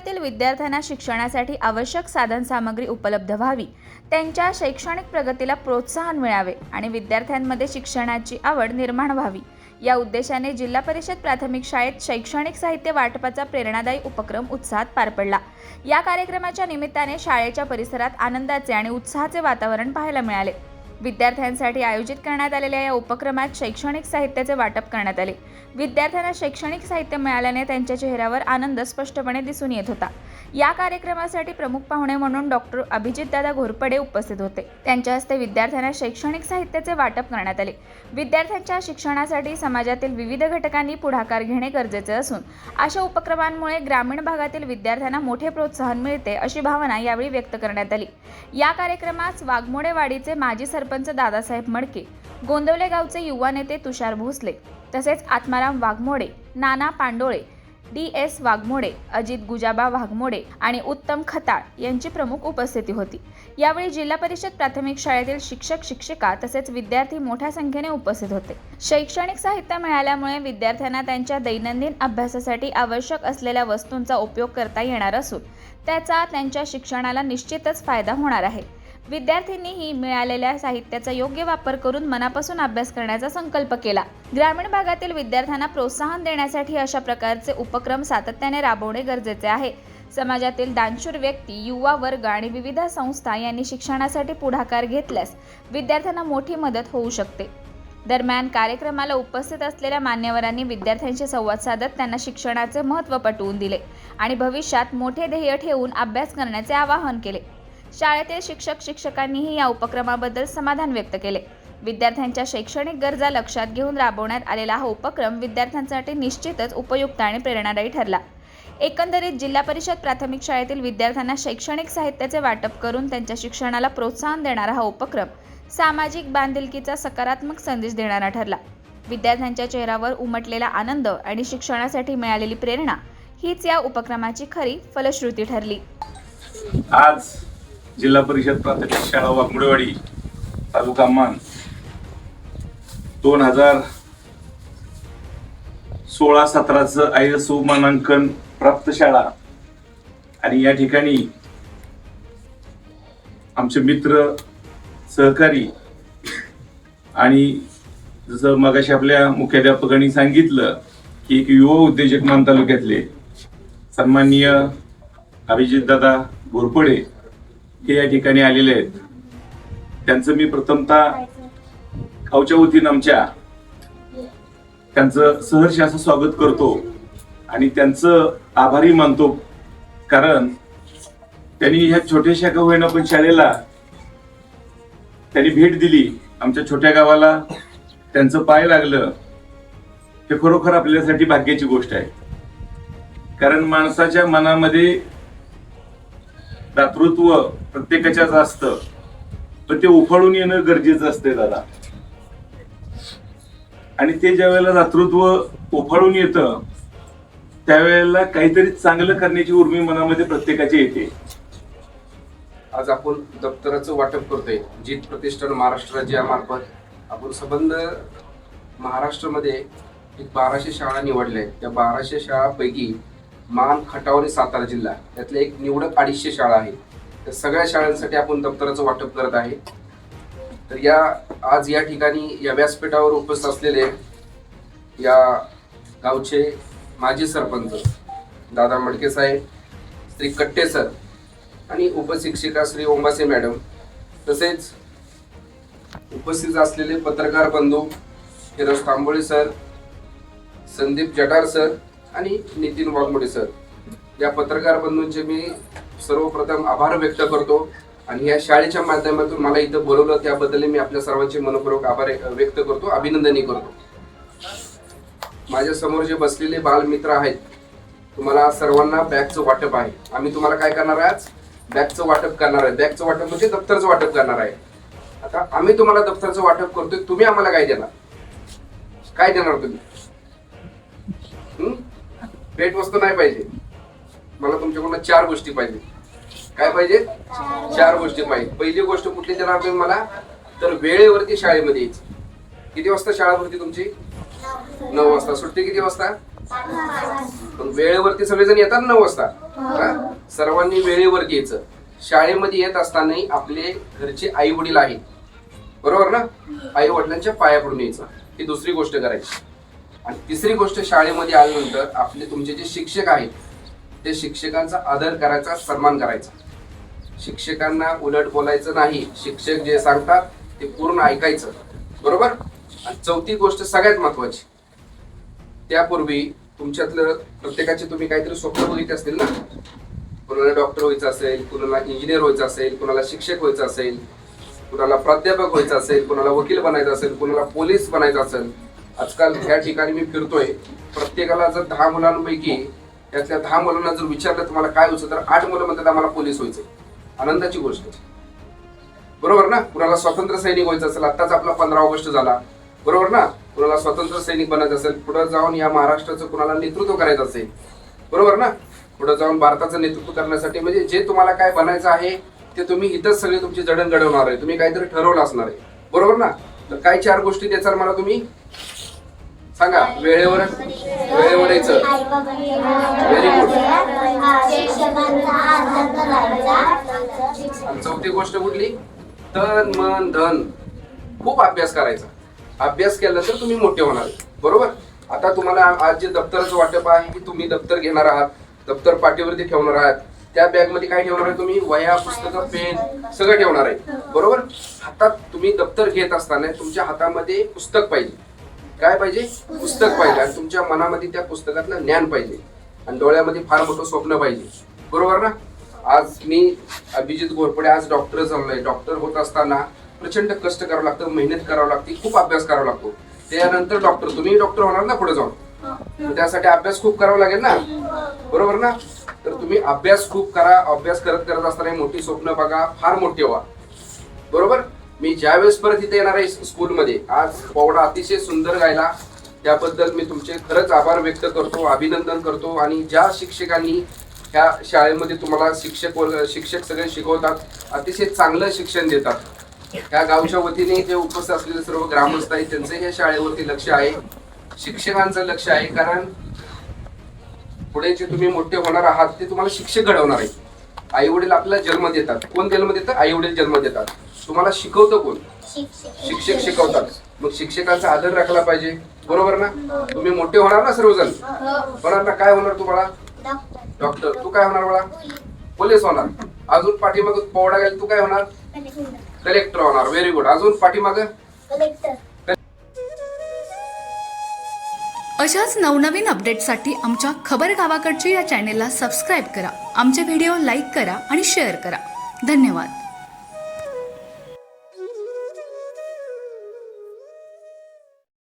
भागातील विद्यार्थ्यांना शिक्षणासाठी आवश्यक साधनसामग्री उपलब्ध व्हावी, त्यांच्या शैक्षणिक प्रगतीला प्रोत्साहन मिळावे आणि विद्यार्थ्यांमध्ये शिक्षणाची आवड निर्माण व्हावी या उद्देशाने जिल्हा परिषद प्राथमिक शाळेत शैक्षणिक साहित्य वाटपाचा प्रेरणादायी उपक्रम उत्साहात पार पडला। या कार्यक्रमाच्या निमित्ताने शाळेच्या परिसरात आनंदाचे आणि उत्साहाचे वातावरण पाहायला मिळाले। विद्यार्थ्यांसाठी आयोजित करण्यात आलेल्या या उपक्रमात शैक्षणिक साहित्याचे वाटप करण्यात आले। विद्यार्थ्यांना शैक्षणिक साहित्य मिळाल्याने त्यांच्या चेहऱ्यावर आनंद स्पष्टपणे दिसून येत होता। या कार्यक्रमासाठी प्रमुख पाहुणे म्हणून डॉक्टर अभिजितदादा घोरपडे उपस्थित होते। त्यांच्या हस्ते विद्यार्थ्यांना शैक्षणिक साहित्याचे वाटप करण्यात आले। विद्यार्थ्यांच्या शिक्षणासाठी समाजातील विविध घटकांनी पुढाकार घेणे गरजेचे असून अशा उपक्रमांमुळे ग्रामीण भागातील विद्यार्थ्यांना मोठे प्रोत्साहन मिळते अशी भावना यावेळी व्यक्त करण्यात आली। या कार्यक्रमास वाघमोडेवाडीचे माजी सरपंच दादासाहेब मडके, गोंदवले गावचे युवा नेते तुषार भोसले, तसेच आत्माराम वाघमोडे, नाना पांडोळे, DS वाघमोडे, अजित गुजाबा वाघमोडे आणि उत्तम खताळ यांची प्रमुख उपस्थिती होती। यावेळी जिल्हा परिषद प्राथमिक शाळेतील शिक्षक शिक्षिका तसेच विद्यार्थी मोठ्या संख्येने उपस्थित होते। शैक्षणिक साहित्य मिळाल्यामुळे विद्यार्थ्यांना त्यांच्या दैनंदिन अभ्यासासाठी आवश्यक असलेल्या वस्तूंचा उपयोग करता येणार असून त्याचा त्यांच्या शिक्षणाला निश्चितच फायदा होणार आहे। विद्यार्थ्यांनीही मिळालेल्या साहित्याचा योग्य वापर करून मनापासून अभ्यास करण्याचा संकल्प केला। ग्रामीण भागातील विद्यार्थ्यांना प्रोत्साहन देण्यासाठी अशा प्रकारचे उपक्रम सातत्याने राबवणे गरजेचे आहे। समाजातील दानशूर व्यक्ती, युवा वर्ग आणि विविध संस्था यांनी शिक्षणासाठी पुढाकार घेतल्यास विद्यार्थ्यांना मोठी मदत होऊ शकते। दरम्यान कार्यक्रमाला उपस्थित असलेल्या मान्यवरांनी विद्यार्थ्यांशी संवाद साधत त्यांना शिक्षणाचे महत्त्व पटवून दिले आणि भविष्यात मोठे ध्येय ठेवून अभ्यास करण्याचे आवाहन केले। शाळेतील शिक्षक शिक्षकांनीही या उपक्रमाबद्दल समाधान व्यक्त केले। विद्यार्थ्यांच्या शैक्षणिक गरजा लक्षात घेऊन राबवण्यात आलेला हा उपक्रम विद्यार्थ्यांसाठी निश्चितच उपयुक्त आणि प्रेरणादायी ठरला। एकंदरीत जिल्हा परिषद प्राथमिक शाळेतील विद्यार्थ्यांना शैक्षणिक साहित्याचे वाटप करून त्यांच्या शिक्षणाला प्रोत्साहन देणारा हा उपक्रम सामाजिक बांधिलकीचा सकारात्मक संदेश देणारा ठरला। विद्यार्थ्यांच्या चेहऱ्यावर उमटलेला आनंद आणि शिक्षणासाठी मिळालेली प्रेरणा हीच या उपक्रमाची खरी फलश्रुती ठरली। आज जिल्हा परिषद प्राथमिक शाळा वाघमोडेवाडी तालुका मान 2016-17 ISO मानांकन प्राप्त शाळा आणि या ठिकाणी आमचे मित्र सहकारी आणि जसं मगाशी आपल्या मुख्याध्यापकांनी सांगितलं की एक युवा उद्योजक मान तालुक्यातले सन्माननीय अभिजितदादा घोरपडे हे या ठिकाणी आलेले आहेत। त्यांचं मी प्रथमतः गावच्या वतीनं आमच्या त्यांचं सहर्ष असं स्वागत करतो आणि त्यांचं आभारी मानतो, कारण त्यांनी ह्या छोट्याशा का होईना पण शाळेला त्यांनी भेट दिली, आमच्या छोट्या गावाला त्यांचं पाय लागलं, हे खरोखर आपल्यासाठी भाग्याची गोष्ट आहे। कारण माणसाच्या मनामध्ये दातृत्व प्रत्येकाच्याच असतं, पण ते उफाळून येणं गरजेचं असते दादा। आणि ते ज्या वेळेला दातृत्व उफाळून येतं त्यावेळेला काहीतरी चांगलं करण्याची उर्मी मनामध्ये प्रत्येकाची येते। आज आपण दप्तराचं वाटप करतोय जित प्रतिष्ठान महाराष्ट्र राज्यामार्फत। आपण संबंध महाराष्ट्रामध्ये एक 1200 शाळा निवडल्या आहेत। त्या 1200 शाळांपैकी मान, खटाव आणि सातारा जिल्हा यातल्या एक निवडक 250 शाळा आहेत। त्या सगळ्या शाळांसाठी आपण दप्तराचं वाटप करत आहे। तर आज या ठिकाणी या व्यासपीठावर उपस्थित असलेले या गावचे माजी सरपंच दादा मडके साहेब, श्री कट्टे सर आणि उपशिक्षिका श्री ओंबासे मॅडम, तसेच उपस्थित असलेले पत्रकार बंधू हिरज तांबोळे सर, संदीप जटार सर आणि नितीन वाघमोडे सर, या पत्रकार बंधूंचे मी सर्वप्रथम आभार व्यक्त करतो आणि या शाळेच्या माध्यमातून मला इथं बोलवलं त्याबद्दल मी आपल्या सर्वांचे मनपूर्वक आभार व्यक्त करतो, अभिनंदनही करतो। माझ्या समोर जे बसलेले बालमित्र आहेत, तुम्हाला सर्वांना बॅगचं वाटप आहे। आम्ही तुम्हाला काय करणार आहे, आज बॅगचं वाटप करणार आहे। बॅगचं वाटप म्हणजे दप्तरचं वाटप करणार आहे। आता आम्ही तुम्हाला दप्तरचं वाटप करतोय, तुम्ही आम्हाला काय देणार, काय देणार तुम्ही? भेट वस्तू नाही पाहिजे मला, तुमच्याकडून 4 गोष्टी पाहिजे। काय पाहिजे? 4 गोष्टी पाहिजे। पहिली गोष्ट कुठली देणार तुम्ही मला, तर वेळेवरती शाळेमध्ये यायचं। किती वाजता शाळा भरती तुमची? 9 वाजता। सुट्टी किती वाजता? पण वेळेवरती सगळेजण येतात 9 वाजता. सर्वांनी वेळेवरती यायचं. शाळेमध्ये येत असताना आपले घरचे आई वडील आहेत, बरोबर ना, आई वडिलांच्या पाया पडून यायचं. ही दुसरी गोष्ट करायची. आणि तिसरी गोष्ट, शाळेमध्ये आल्यानंतर आपले तुमचे जे शिक्षक आहेत ते शिक्षकांचा आदर करायचा, सन्मान करायचा. शिक्षकांना उलट बोलायचं नाही. शिक्षक जे सांगतात ते पूर्ण ऐकायचं, बरोबर. आणि चौथी गोष्ट सगळ्यात महत्वाची, त्यापूर्वी तुमच्यातलं प्रत्येकाचे तुम्ही काहीतरी स्वप्न बघितले असतील ना. कुणाला डॉक्टर व्हायचं असेल, कुणाला इंजिनियर व्हायचं असेल, कुणाला शिक्षक व्हायचं असेल, कुणाला प्राध्यापक व्हायचं असेल, कुणाला वकील बनायचं असेल, कुणाला पोलीस बनायचं असेल. आजकाल ह्या ठिकाणी मी फिरतोय, प्रत्येकाला जर 10 मुलांपैकी त्यातल्या 10 मुलांना जर विचारलं तुम्हाला काय व्हायचं, तर 8 मुलं म्हणतात आम्हाला पोलीस व्हायचं. आनंदाची गोष्ट, बरोबर ना. कुणाला स्वातंत्र्य सैनिक व्हायचं असेल, आत्ताच आपला 15 ऑगस्ट झाला, बरोबर ना. कुणाला स्वातंत्र्य सैनिक बनायचं असेल, पुढे जाऊन या महाराष्ट्राचं कुणाला नेतृत्व करायचं असेल, बरोबर ना. पुढे जाऊन भारताचं नेतृत्व करण्यासाठी म्हणजे जे तुम्हाला काय बनायचं आहे ते तुम्ही इथंच सगळे तुमची जडण घडवणार आहे. तुम्ही काहीतरी ठरवलं असणार आहे, बरोबर ना. तर काय 4 गोष्टी द्याचाल मला तुम्ही सांगा. वेळेवर यायचं, व्हेरी गुड. आणि चौथी गोष्ट कुठली, तन मन धन, खूप अभ्यास करायचा. अभ्यास केला तर तुम्ही मोठे होणार, बरोबर. आता तुम्हाला आज जे दप्तराचं वाटप आहे की तुम्ही दप्तर घेणार आहात, दप्तर पाठीवरती ठेवणार आहात. त्या बॅग मध्ये काय ठेवणार आहे तुम्ही, वह्या, पुस्तकं, पेन सगळं ठेवणार आहे, बरोबर. हातात तुम्ही दप्तर घेत असताना तुमच्या हातामध्ये पुस्तक पाहिजे. काय पाहिजे, पुस्तक पाहिजे. आणि तुमच्या मनामध्ये त्या पुस्तकातलं ज्ञान पाहिजे. आणि डोळ्यामध्ये फार मोठं स्वप्न पाहिजे, बरोबर ना. आज मी अभिजित घोरपडे आज डॉक्टर झालोय. डॉक्टर होत असताना प्रचंड कष्ट करावं लागतं, मेहनत करावं लागते, खूप अभ्यास करावा लागतो. त्यानंतर डॉक्टर, तुम्ही डॉक्टर होणार ना पुढे जाऊन, त्यासाठी अभ्यास खूप करावा लागेल ना, बरोबर ना. तर तुम्ही अभ्यास खूप करा. अभ्यास करत असताना मोठी स्वप्न बघा, फार मोठी व्हा, बरोबर. मी ज्यावेळेस परत इथे येणार आहे स्कूलमध्ये, आज पोवडा अतिशय सुंदर गायला, त्याबद्दल मी तुमचे खरंच आभार व्यक्त करतो, अभिनंदन करतो. आणि ज्या शिक्षकांनी ह्या शाळेमध्ये तुम्हाला शिक्षक सगळे शिकवतात, अतिशय चांगलं शिक्षण देतात. ह्या गावच्या वतीने जे उपस्थित असलेले सर्व ग्रामस्थ आहेत त्यांचं ह्या शाळेवरती लक्ष आहे, शिक्षकांचं लक्ष आहे. कारण पुढे जे तुम्ही मोठे होणार आहात ते तुम्हाला शिक्षक घडवणार आहे. आई वडील आपल्याला जन्म देतात. कोण जन्म देतं, आई वडील जन्म देतात. तुम्हाला शिकवतं कोण, शिक्षक शिकवतात. मग शिक्षकांचा आदर राखला पाहिजे, बरोबर ना. तुम्ही मोठे होणार ना सर्वजण, होणार ना. काय होणार तुम्हाला, डॉक्टर. तू काय होणार बाळा, पोलीस होणार. अजून पाठीमाग पोवडा गेला, तू काय होणार, कलेक्टर होणार. Very good. अजून पाठीमाग अशाच नवनवीन अपडेटसाठी आमच्या खबर गावाकडची या चॅनेलला सबस्क्राईब करा. आमचे व्हिडिओ लाईक करा आणि शेअर करा. धन्यवाद.